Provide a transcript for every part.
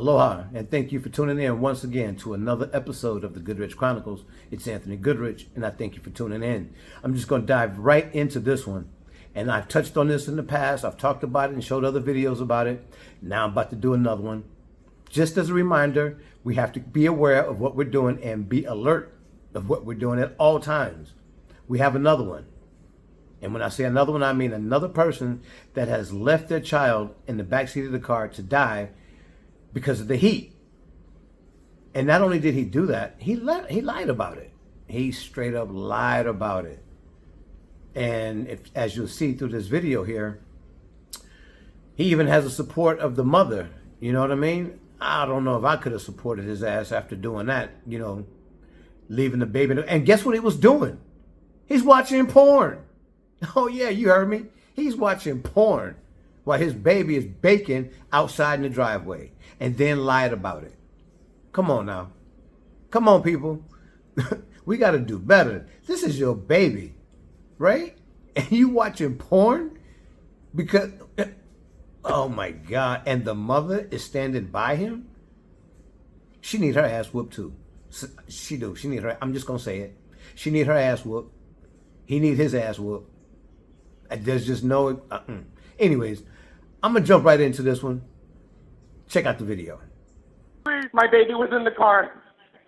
Aloha, and thank you for tuning in once again to another episode of the Goodrich Chronicles. It's Anthony Goodrich, and I thank you for tuning in. I'm just going to dive right into this one. And I've touched on this in the past. I've talked about it and showed other videos about it. Now I'm about to do another one. Just as a reminder, we have to be aware of what we're doing and be alert of what we're doing at all times. We have another one. And when I say another one, I mean another person that has left their child in the backseat of the car to die because of the heat. And not only did he do that, he lied about it. He straight up lied about it. And as you'll see through this video here, he even has the support of the mother. You know what I mean? I don't know if I could have supported his ass after doing that, you know, leaving the baby. And guess what he was doing? He's watching porn. Oh yeah, you heard me. He's watching porn while his baby is baking outside in the driveway, and then lied about it. Come on now. Come on, people. We got to do better. This is your baby, right? And you watching porn because, oh my God. And the mother is standing by him. She need her ass whooped too. She do. She need her. I'm just going to say it. She need her ass whooped. He need his ass whooped. There's just no, Anyways, I'm going to jump right into this one. Check out the video. Please, my baby was in the car.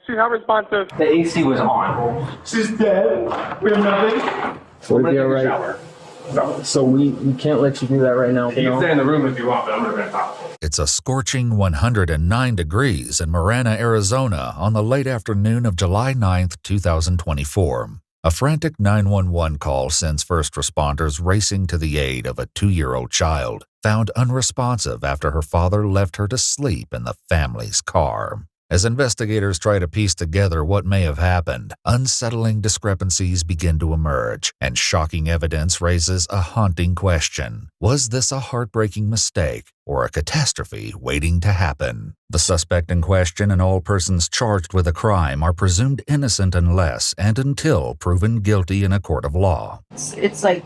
She's not responsive. The AC was on. She's dead. We have nothing. Would it be all right? So we can't let you do that right now. You can stay in the room if you want, but I'm not going to talk. It's a scorching 109 degrees in Marana, Arizona on the late afternoon of July 9th, 2024. A frantic 911 call sends first responders racing to the aid of a 2-year-old child, found unresponsive after her father left her to sleep in the family's car. As investigators try to piece together what may have happened, unsettling discrepancies begin to emerge, and shocking evidence raises a haunting question. Was this a heartbreaking mistake or a catastrophe waiting to happen? The suspect in question and all persons charged with a crime are presumed innocent unless and until proven guilty in a court of law. It's like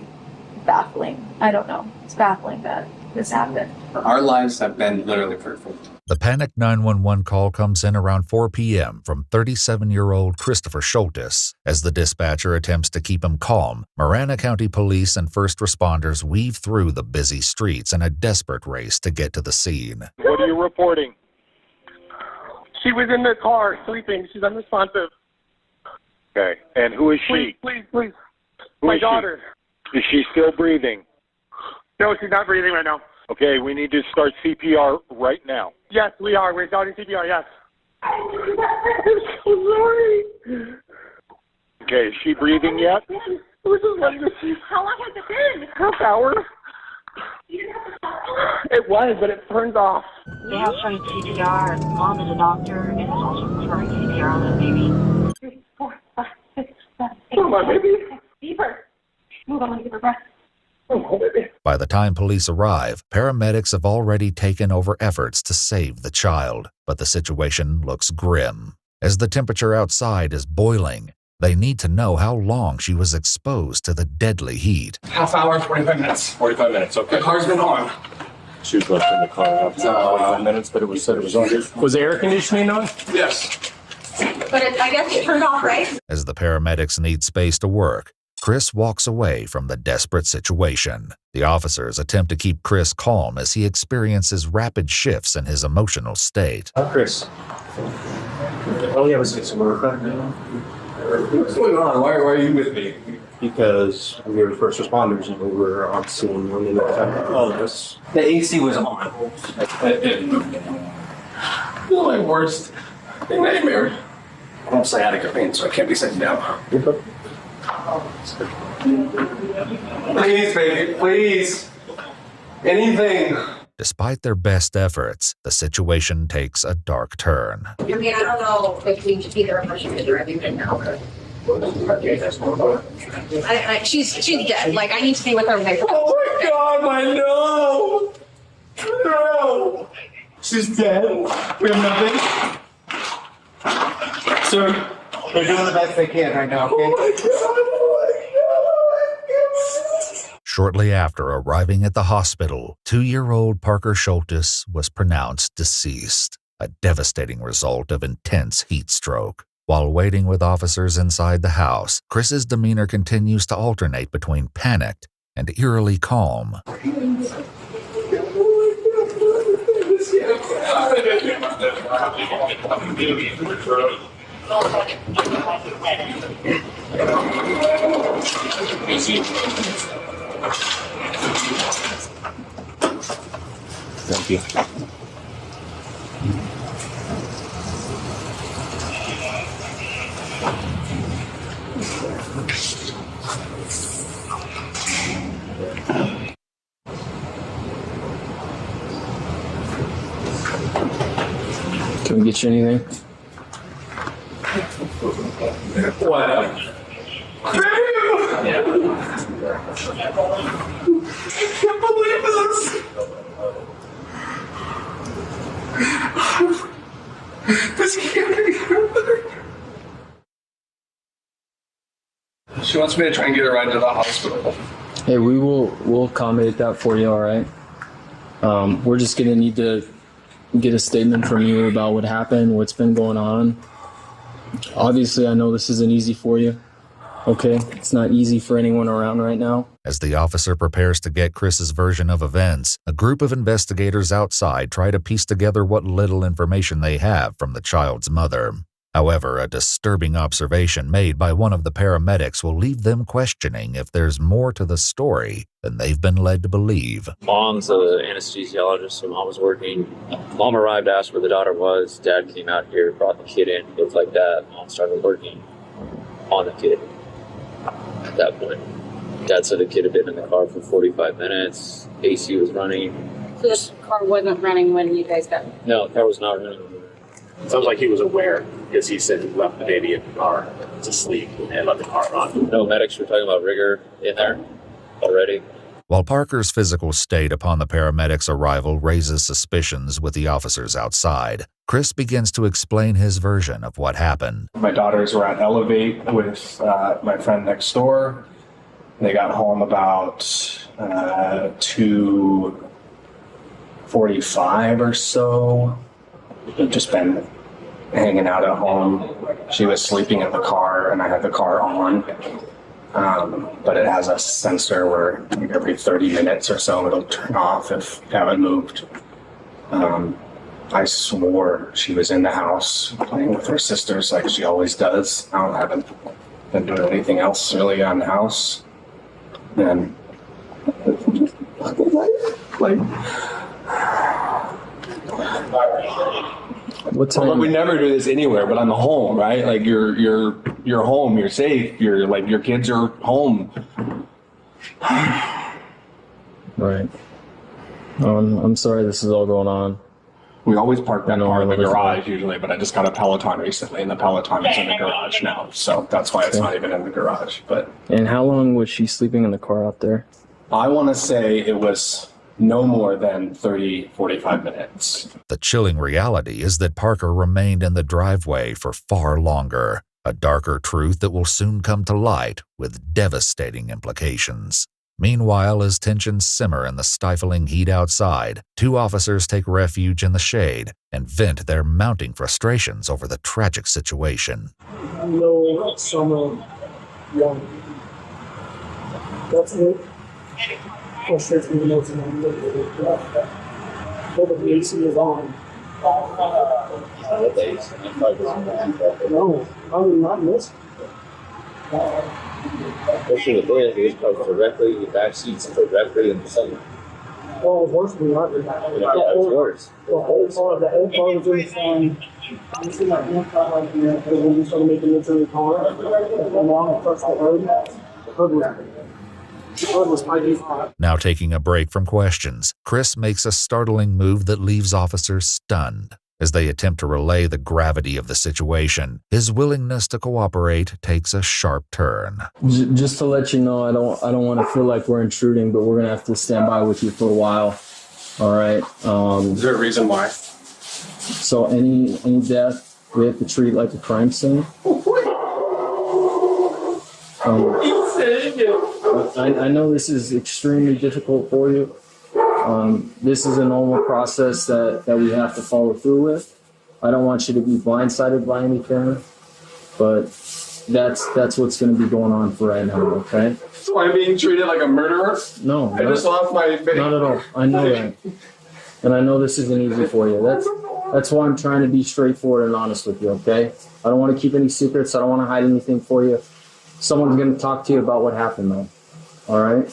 baffling. I don't know. It's baffling that this happened. Our lives have been literally perfect. The panicked 911 call comes in around 4 p.m. from 37-year-old Christopher Schultes. As the dispatcher attempts to keep him calm, Marana County Police and first responders weave through the busy streets in a desperate race to get to the scene. What are you reporting? She was in the car sleeping. She's unresponsive. Okay. And who is she? Please. Who My is daughter. Is she still breathing? No, she's not breathing right now. Okay, we need to start CPR right now. Yes, we are. We're starting CPR, yes. I'm so sorry. Okay, is she breathing yet? How long has it been? Half hour. It was, but it turned off. We have started CPR. Mom is a doctor and is also performing CPR on the baby. 3, 4, 5, 6, 7, 8. Come on, baby. Deeper. Move on, give her breath. Oh, baby. By the time police arrive, paramedics have already taken over efforts to save the child, but the situation looks grim. As the temperature outside is boiling, they need to know how long she was exposed to the deadly heat. Half hour, 45 minutes. 45 minutes, okay. The car's been on. She was left in the car after 45 minutes, but it was said it was on. Was the air conditioning on? Yes. But I guess it turned off, right? As the paramedics need space to work, Chris walks away from the desperate situation. The officers attempt to keep Chris calm as he experiences rapid shifts in his emotional state. Chris. Oh yeah, let's get some more. What's going on? Why are you with me? Because we were first responders and we were on scene when they looked at all this. The AC was on. You're my worst nightmare. I have sciatica pain, so I can't be sitting down. Please, baby, please. Anything. Despite their best efforts, the situation takes a dark turn. I mean, I don't know if we should be there if she could or anything now. She's dead. Like, I need to be with her. Oh my God, my no. She's dead. We have nothing. Sir. They're doing the best they can right now, okay? Oh my God. Shortly after arriving at the hospital, 2-year-old Parker Schultes was pronounced deceased. a devastating result of intense heat stroke. While waiting with officers inside the house, Chris's demeanor continues to alternate between panicked and eerily calm. Thank you. Can we get you anything? What? Can't believe this. This can't be happening. She wants me to try and get her right to the hospital. Hey, we'll accommodate that for you, all right? We're just gonna need to get a statement from you about what happened, what's been going on. Obviously, I know this isn't easy for you. Okay? It's not easy for anyone around right now. As the officer prepares to get Chris's version of events, a group of investigators outside try to piece together what little information they have from the child's mother. However, a disturbing observation made by one of the paramedics will leave them questioning if there's more to the story than they've been led to believe. Mom's an anesthesiologist, so Mom was working. Mom arrived, asked where the daughter was. Dad came out here, brought the kid in. It was like that. Mom started working on the kid at that point. Dad said the kid had been in the car for 45 minutes. AC was running. So this car wasn't running when you guys got... No, the car was not running. Sounds like he was aware because he said he left the baby in the car to sleep and let the car run. No medics were talking about rigor in there already. While Parker's physical state upon the paramedics' arrival raises suspicions with the officers outside, Chris begins to explain his version of what happened. My daughters were at Elevate with my friend next door. They got home about 2:45 or so. They've just been hanging out at home. She was sleeping in the car, and I had the car on. But it has a sensor where every 30 minutes or so it'll turn off if you haven't moved. I swore she was in the house playing with her sisters like she always does. I haven't been doing anything else really on the house. And What time? Well, we never do this anywhere, but I'm home, right? Like you're home, you're safe, you're like your kids are home. Right. I'm sorry this is all going on. We always park that car in the garage usually, but I just got a Peloton recently, and the Peloton is in the garage now, so that's why it's not even in the garage. But And how long was she sleeping in the car out there? I want to say it was no more than 30, 45 minutes. The chilling reality is that Parker remained in the driveway for far longer, a darker truth that will soon come to light with devastating implications. Meanwhile, as tensions simmer in the stifling heat outside, two officers take refuge in the shade and vent their mounting frustrations over the tragic situation. No summer young. That's it. Frustrates me the most. But the AC is on. No, I would not miss. Especially the day, it was directly, the back seats directly in the sun. Well, it was worse than that. Yeah, it was worse. The whole car was in the sun. You see that one car right here, and when we started making it to the car, and along across the road, the hood was piping hot. Now taking a break from questions, Chris makes a startling move that leaves officers stunned. As they attempt to relay the gravity of the situation, his willingness to cooperate takes a sharp turn. Just to let you know, I don't want to feel like we're intruding, but we're gonna have to stand by with you for a while. All right. Is there a reason why? So any death, we have to treat like a crime scene. I know this is extremely difficult for you. This is a normal process that we have to follow through with. I don't want you to be blindsided by anything, but that's what's going to be going on for right now, okay? So I'm being treated like a murderer? No. I just lost my baby. Not at all. I know that. And I know this isn't easy for you. That's why I'm trying to be straightforward and honest with you, okay? I don't want to keep any secrets. I don't want to hide anything for you. Someone's going to talk to you about what happened, though. All right?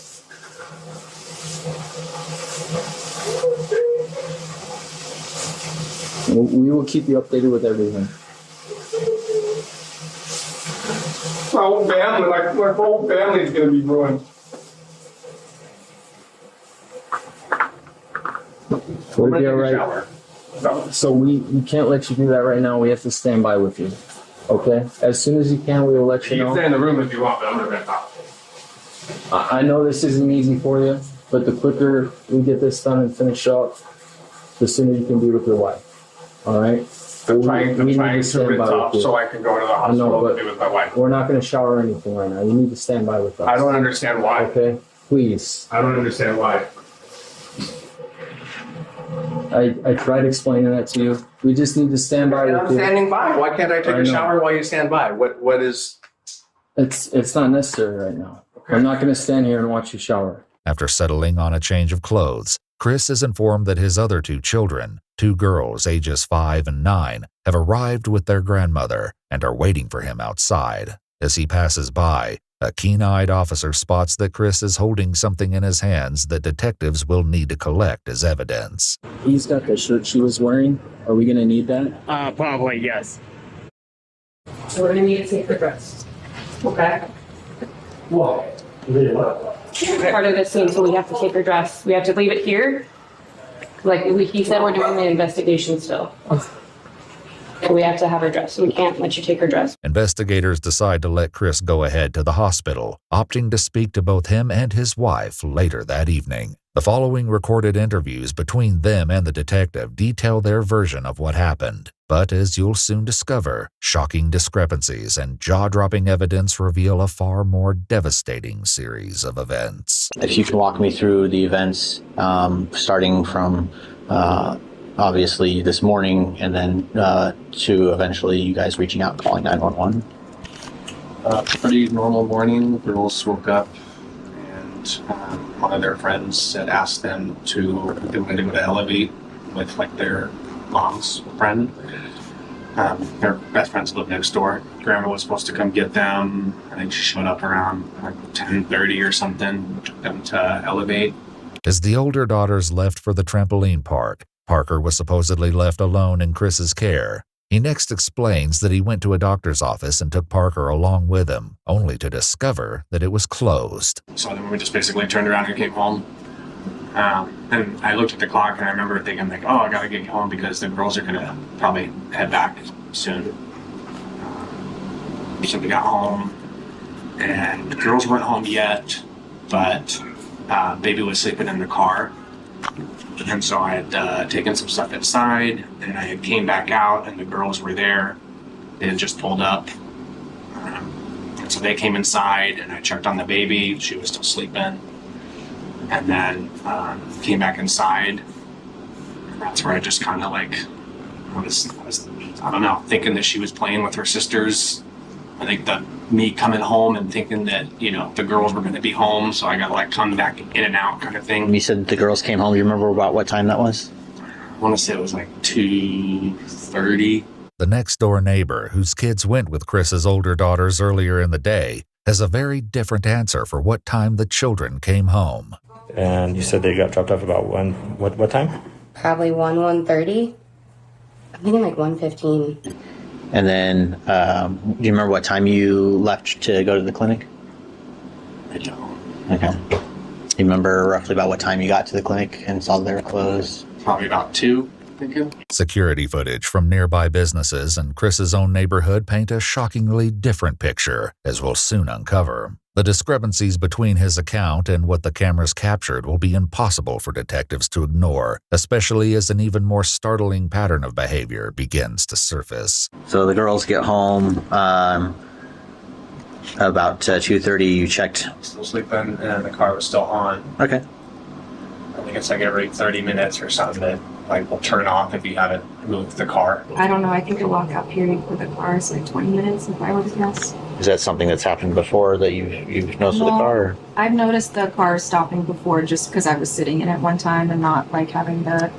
We will keep you updated with everything. My whole family, my whole family is going to be ruined. We'll be all right. So we can't let you do that right now. We have to stand by with you. Okay? As soon as you can, we will let you know. You can stay in the room if you want, but I'm not going to talk. I know this isn't easy for you, but the quicker we get this done and finish up, the sooner you can be with your wife. All right? I'm trying to rinse off so I can go to the hospital and be with my wife. We're not going to shower or anything right now. You need to stand by with us. I don't understand why. Okay? Please. I don't understand why. I tried explaining that to you. We just need to stand by with you. I'm standing by. Why can't I take a shower while you stand by? What is... It's not necessary right now. Okay. I'm not going to stand here and watch you shower. After settling on a change of clothes, Chris is informed that his other two children, 2 girls ages 5 and 9, have arrived with their grandmother and are waiting for him outside. As he passes by, a keen-eyed officer spots that Chris is holding something in his hands that detectives will need to collect as evidence. He's got the shirt she was wearing. Are we going to need that? Probably, yes. So we're gonna need to take the dress. Okay? Whoa. Part of this scene, so we have to take her dress. We have to leave it here. He said we're doing the investigation still. And we have to have her dress. We can't let you take her dress. Investigators decide to let Chris go ahead to the hospital, opting to speak to both him and his wife later that evening. The following recorded interviews between them and the detective detail their version of what happened. But as you'll soon discover, shocking discrepancies and jaw-dropping evidence reveal a far more devastating series of events. If you can walk me through the events, starting from obviously this morning and then to eventually you guys reaching out and calling 911. Pretty normal morning. Girls woke up and one of their friends had asked them to, they wanted to go to Elevate with like their mom's friend. Their best friends live next door. Grandma was supposed to come get them. I think she showed up around like 10:30 or something, took them to Elevate. As the older daughters left for the trampoline park, Parker was supposedly left alone in Chris's care. He next explains that he went to a doctor's office and took Parker along with him, only to discover that it was closed. So then we just basically turned around and came home. And I looked at the clock and I remember thinking like, oh, I gotta get home because the girls are gonna probably head back soon. So we got home and the girls weren't home yet, but baby was sleeping in the car. And so I had taken some stuff inside and I came back out and the girls were there. They had just pulled up. And so they came inside and I checked on the baby. She was still sleeping. And then came back inside. And that's where I just kind of like, I was, I don't know, thinking that she was playing with her sisters. I think that me coming home and thinking that, you know, the girls were going to be home, so I got to like come back in and out kind of thing. You said the girls came home. You remember about what time that was? I want to say it was like 2:30. The next-door neighbor, whose kids went with Chris's older daughters earlier in the day, has a very different answer for what time the children came home. And you said they got dropped off about what time? Probably 1:30. I'm thinking like 1:15. And then, do you remember what time you left to go to the clinic? I don't. Okay. You remember roughly about what time you got to the clinic and saw they were closed? Probably about 2, I think. Security footage from nearby businesses and Chris's own neighborhood paint a shockingly different picture, as we'll soon uncover. The discrepancies between his account and what the cameras captured will be impossible for detectives to ignore, especially as an even more startling pattern of behavior begins to surface. So the girls get home about 2:30. You checked. Still sleeping, and the car was still on. Okay. I think it's like every 30 minutes or something that like will turn off if you haven't move the car. I don't know. I think the lockout period for the car is like 20 minutes if I were to guess. Is that something that's happened before that you've noticed with the car? Or? I've noticed the car stopping before just because I was sitting in it one time and not like having the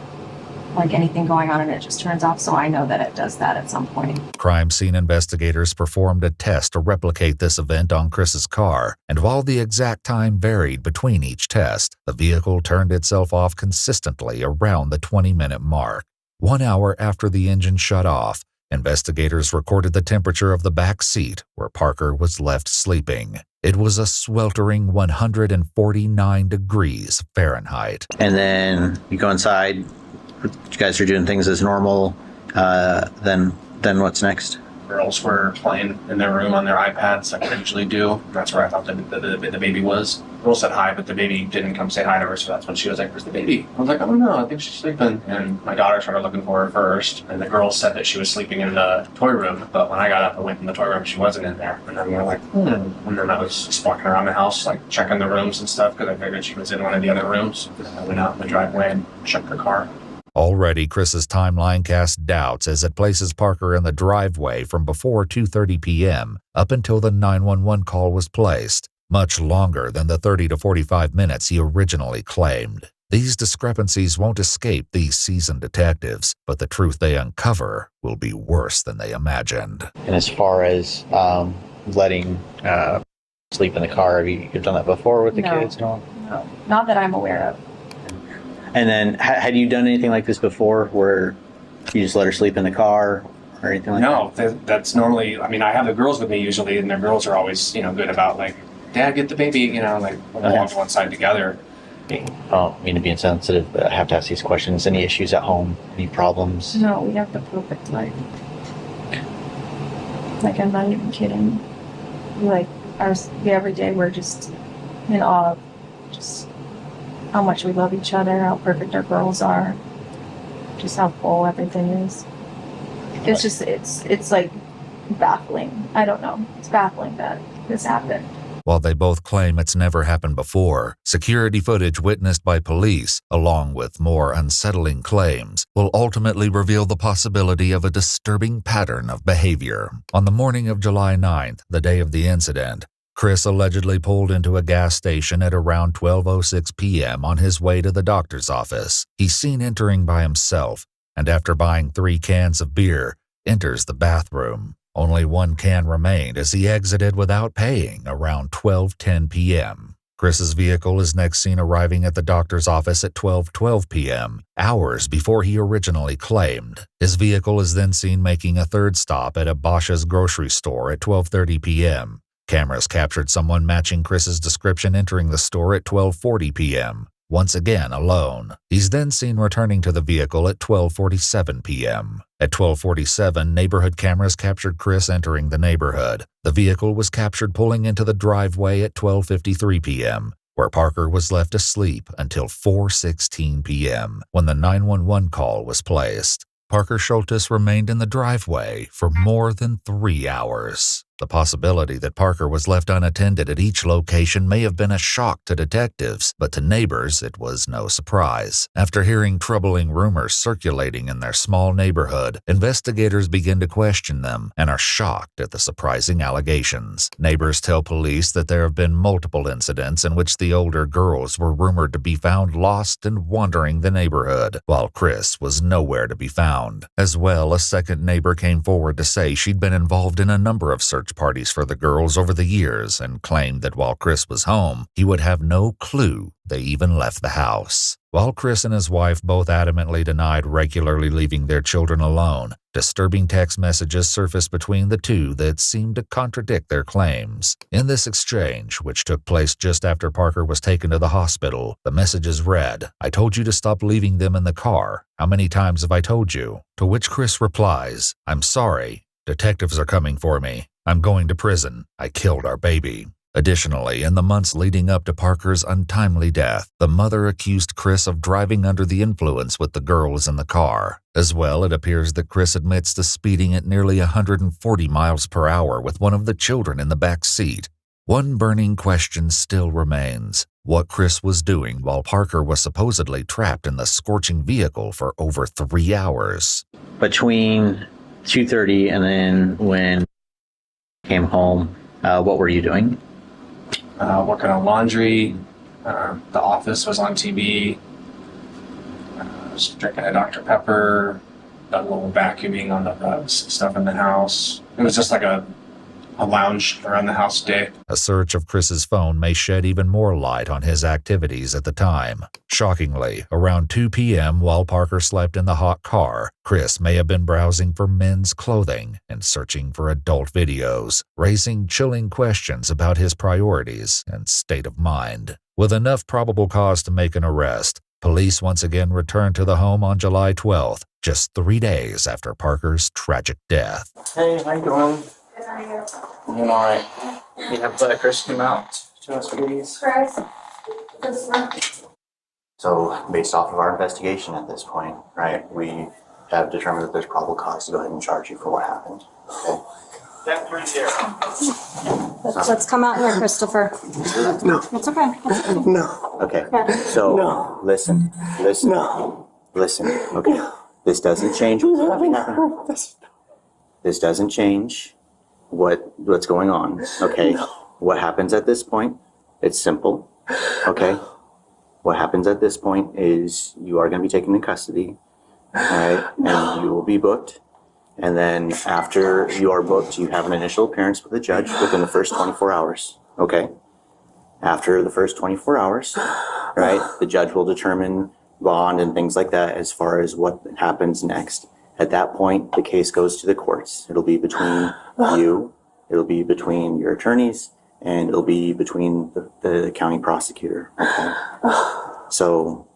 like anything going on and it just turns off. So I know that it does that at some point. Crime scene investigators performed a test to replicate this event on Chris's car, and while the exact time varied between each test, the vehicle turned itself off consistently around the 20-minute mark. 1 hour after the engine shut off, investigators recorded the temperature of the back seat where Parker was left sleeping. It was a sweltering 149 degrees Fahrenheit. And then you go inside, you guys are doing things as normal, then what's next? Girls were playing in their room on their iPads like they usually do. That's where I thought the baby was. Girl said hi, but the baby didn't come say hi to her, so that's when she was like, "Where's the baby?" I was like, "I don't know, I think she's sleeping." And my daughter started looking for her first, and the girl said that she was sleeping in the toy room, but when I got up and went in the toy room, she wasn't in there. And then we were like, And then I was just walking around the house, like checking the rooms and stuff, because I figured she was in one of the other rooms. And I went out in the driveway and checked her car. Already, Chris's timeline casts doubts as it places Parker in the driveway from before 2:30 p.m. up until the 911 call was placed, much longer than the 30 to 45 minutes he originally claimed. These discrepancies won't escape these seasoned detectives, but the truth they uncover will be worse than they imagined. And as far as letting sleep in the car, you've done that before with the kids? No, not that I'm aware of. And then, had you done anything like this before, where you just let her sleep in the car or anything like that? No, that's normally. I mean, I have the girls with me usually, and the girls are always, good about like, "Dad, get the baby," like we'll walk to one side together. I don't mean to be insensitive, but I have to ask these questions. Any issues at home? Any problems? No, we have the perfect life. Like, I'm not even kidding. Like, every day we're just in awe of just how much we love each other, how perfect our girls are, just how full everything is. It's just, it's like baffling. I don't know. It's baffling that this happened. While they both claim it's never happened before, security footage witnessed by police, along with more unsettling claims, will ultimately reveal the possibility of a disturbing pattern of behavior. On the morning of July 9th, the day of the incident, Chris allegedly pulled into a gas station at around 12:06 p.m. on his way to the doctor's office. He's seen entering by himself, and after buying 3 cans of beer, enters the bathroom. Only 1 can remained as he exited without paying around 12:10 p.m. Chris's vehicle is next seen arriving at the doctor's office at 12:12 p.m., hours before he originally claimed. His vehicle is then seen making a third stop at a Bosch's grocery store at 12:30 p.m. Cameras captured someone matching Chris's description entering the store at 12:40 p.m., once again alone. He's then seen returning to the vehicle at 12:47 p.m. At 12:47, neighborhood cameras captured Chris entering the neighborhood. The vehicle was captured pulling into the driveway at 12:53 p.m., where Parker was left asleep until 4:16 p.m., when the 911 call was placed. Parker Schultes remained in the driveway for more than 3 hours. The possibility that Parker was left unattended at each location may have been a shock to detectives, but to neighbors it was no surprise. After hearing troubling rumors circulating in their small neighborhood, investigators begin to question them and are shocked at the surprising allegations. Neighbors tell police that there have been multiple incidents in which the older girls were rumored to be found lost and wandering the neighborhood, while Chris was nowhere to be found. As well, a second neighbor came forward to say she'd been involved in a number of search parties for the girls over the years and claimed that while Chris was home, he would have no clue they even left the house. While Chris and his wife both adamantly denied regularly leaving their children alone, disturbing text messages surfaced between the two that seemed to contradict their claims. In this exchange, which took place just after Parker was taken to the hospital, the messages read, "I told you to stop leaving them in the car. How many times have I told you?" To which Chris replies, "I'm sorry. Detectives are coming for me. I'm going to prison. I killed our baby." Additionally, in the months leading up to Parker's untimely death, the mother accused Chris of driving under the influence with the girls in the car. As well, it appears that Chris admits to speeding at nearly 140 miles per hour with one of the children in the back seat. One burning question still remains: what Chris was doing while Parker was supposedly trapped in the scorching vehicle for over 3 hours. Between 2:30 and then when I came home, what were you doing? Working on laundry. The Office was on TV. I was drinking a Dr. Pepper. Done a little vacuuming on the stuff in the house. It was just like a lounge around the house day. A search of Chris's phone may shed even more light on his activities at the time. Shockingly, around 2 p.m. while Parker slept in the hot car, Chris may have been browsing for men's clothing and searching for adult videos, raising chilling questions about his priorities and state of mind. With enough probable cause to make an arrest, police once again returned to the home on July 12th, just 3 days after Parker's tragic death. Hey, how you doing? Doing all right. You have Chris come out to us, please. So, based off of our investigation at this point, right, we have determined that there's probable cause to go ahead and charge you for what happened. Okay. Let's come out here, Christopher. No. It's okay. No. Okay. So, No. listen. No. Listen. Okay. This doesn't change what's happening. This doesn't change what's going on. Okay. What happens at this point? It's simple. Okay. What happens at this point is you are going to be taken in custody, all right, and you will be booked. And then after you are booked, you have an initial appearance with the judge within the first 24 hours, okay? After the first 24 hours, right, the judge will determine bond and things like that as far as what happens next. At that point, the case goes to the courts. It'll be between you, it'll be between your attorneys, and it'll be between the county prosecutor, okay? So,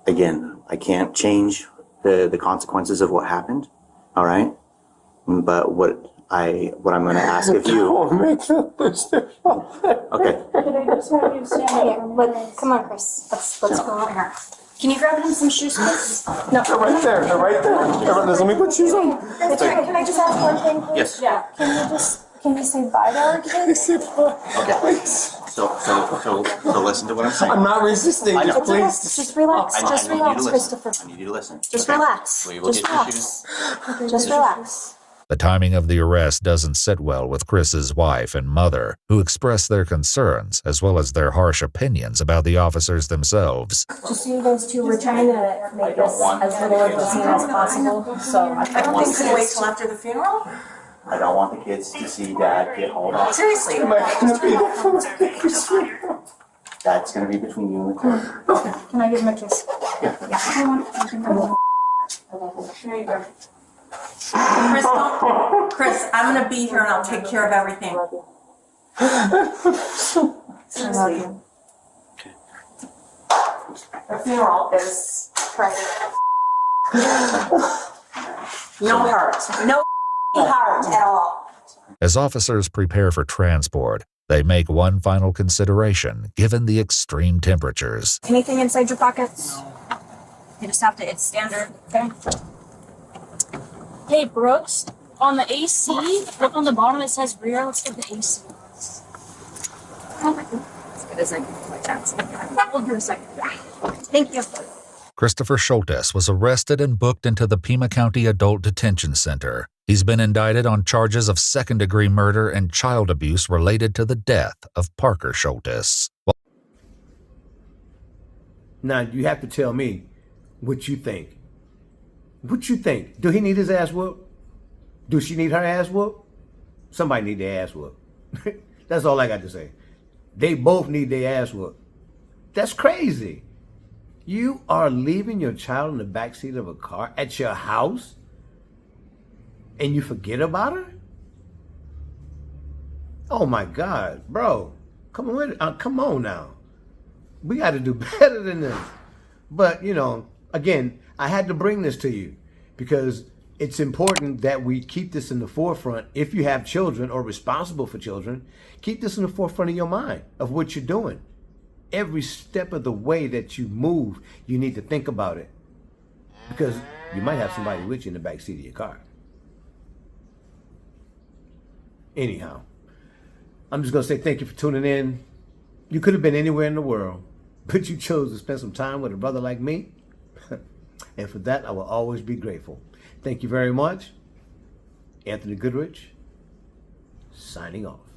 again, I can't change the consequences of what happened, all right? But what I'm going to ask of you. Okay. Come on, Chris. Let's go out here. Can you grab him some shoes, please? No. They're right there. They're right there. Let me put shoes on. Can I just ask one thing, please? Yes. Yeah. Can you say bye to our kids? Okay. So listen to what I'm saying. I'm not resisting. I know. Just please. Just relax. I Just need you to relax, listen. Christopher. I need you to listen. Just Okay. relax. We will Just get your shoes. relax. Just relax. The timing of the arrest doesn't sit well with Chris's wife and mother, who express their concerns as well as their harsh opinions about the officers themselves. Just so you guys two, we're trying to make this as little of a scene as possible, so. I don't think Can you wait till after the funeral? I don't want the kids to see Dad get hauled off. Seriously. That's going to be between you and the court. Can I give him a kiss? Yeah. There you go. Chris, I'm gonna be here and I'll take care of everything. Seriously. The funeral is private. No heart. No heart at all. As officers prepare for transport, they make one final consideration given the extreme temperatures. Anything inside your pockets? You just have to, it's standard, okay? Hey, Brooks, on the AC, look on the bottom, it says rear. Let's get the AC. As good as I can my chance. We'll do a second. Thank you. Christopher Schultes was arrested and booked into the Pima County Adult Detention Center. He's been indicted on charges of second-degree murder and child abuse related to the death of Parker Schultes. Now, you have to tell me what you think. What you think? Do he need his ass whooped? Do she need her ass whooped? Somebody need their ass whooped. That's all I got to say. They both need their ass whooped. That's crazy. You are leaving your child in the backseat of a car at your house and you forget about her? Oh my God, bro. Come on now. We got to do better than this. But, you know, again, I had to bring this to you because it's important that we keep this in the forefront. If you have children or responsible for children, keep this in the forefront of your mind of what you're doing. Every step of the way that you move, you need to think about it because you might have somebody with you in the back seat of your car. Anyhow, I'm just going to say thank you for tuning in. You could have been anywhere in the world, but you chose to spend some time with a brother like me. And for that, I will always be grateful. Thank you very much. Anthony Goodrich, signing off.